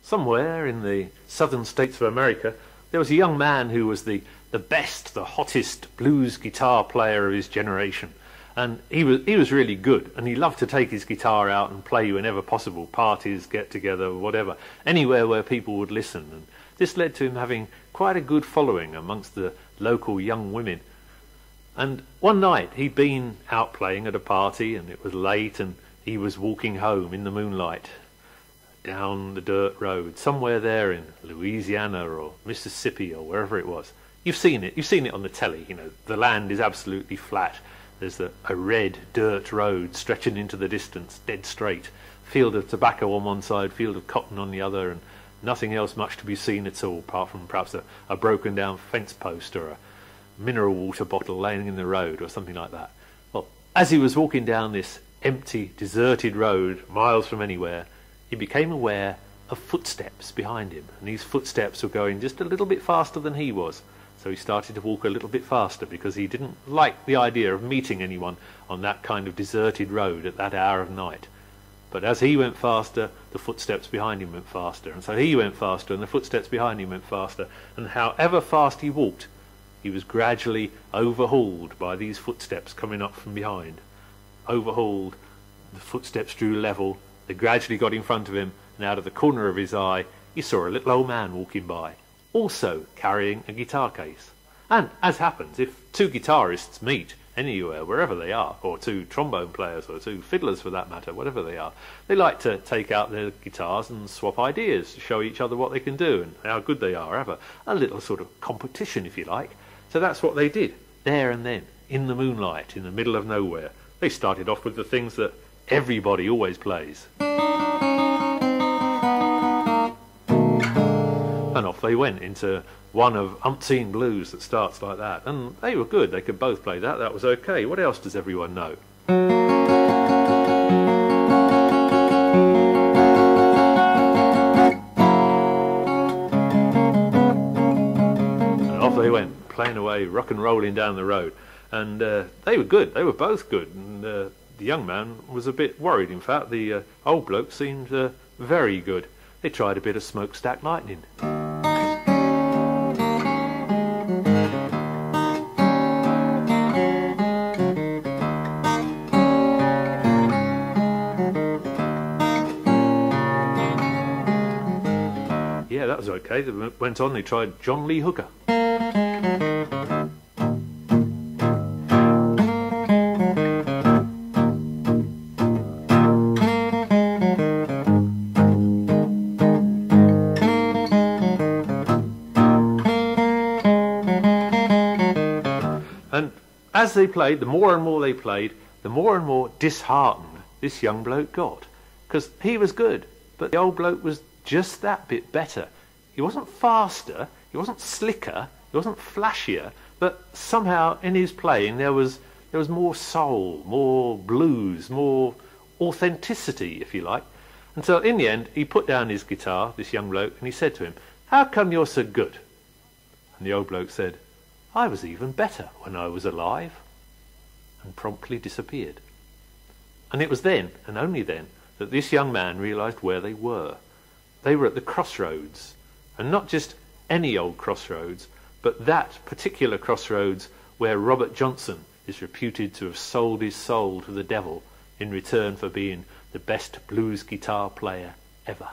Somewhere in the southern states of America, there was a young man who was the best, the hottest blues guitar player of his generation. And he was really good, and he loved to take his guitar out and play whenever possible, parties, get-together, whatever, anywhere where people would listen. And this led to him having quite a good following amongst the local young women. And one night he'd been out playing at a party, and it was late, and he was walking home in the moonlight down the dirt road, somewhere there in Louisiana or Mississippi or wherever it was. You've seen it on the telly, you know, the land is absolutely flat. There's a red dirt road stretching into the distance, dead straight. Field of tobacco on one side, field of cotton on the other, and nothing else much to be seen at all, apart from perhaps a broken down fence post or a mineral water bottle laying in the road or something like that. Well, as he was walking down this empty, deserted road, miles from anywhere, he became aware of footsteps behind him, and these footsteps were going just a little bit faster than he was. So he started to walk a little bit faster because he didn't like the idea of meeting anyone on that kind of deserted road at that hour of night. But as he went faster, the footsteps behind him went faster, and so he went faster and the footsteps behind him went faster, and however fast he walked, he was gradually overhauled by these footsteps coming up from behind. Overhauled, the footsteps drew level, they gradually got in front of him, and out of the corner of his eye he saw a little old man walking by, also carrying a guitar case. And as happens, if two guitarists meet anywhere, wherever they are, or two trombone players or two fiddlers for that matter, whatever they are, they like to take out their guitars and swap ideas, show each other what they can do and how good they are, have a little sort of competition, if you like. So that's what they did, there and then, in the moonlight, in the middle of nowhere. They started off with the things that everybody always plays. And off they went into one of umpteen blues that starts like that. And they were good, they could both play that, that was okay. What else does everyone know? And off they went, playing away, rock and rolling down the road. And they were good, they were both good. And the young man was a bit worried, in fact. The old bloke seemed very good. They tried a bit of smokestack lightning. Yeah, that was okay. They went on, they tried John Lee Hooker. And as they played, the more and more they played, the more and more disheartened this young bloke got. Because he was good, but the old bloke was just that bit better. He wasn't faster, he wasn't slicker, he wasn't flashier, but somehow in his playing there was more soul, more blues, more authenticity, if you like. And so in the end, he put down his guitar, this young bloke, and he said to him, "How come you're so good?" And the old bloke said, "I was even better when I was alive," and promptly disappeared. And it was then, and only then, that this young man realised where they were. They were at the crossroads, and not just any old crossroads, but that particular crossroads where Robert Johnson is reputed to have sold his soul to the devil in return for being the best blues guitar player ever.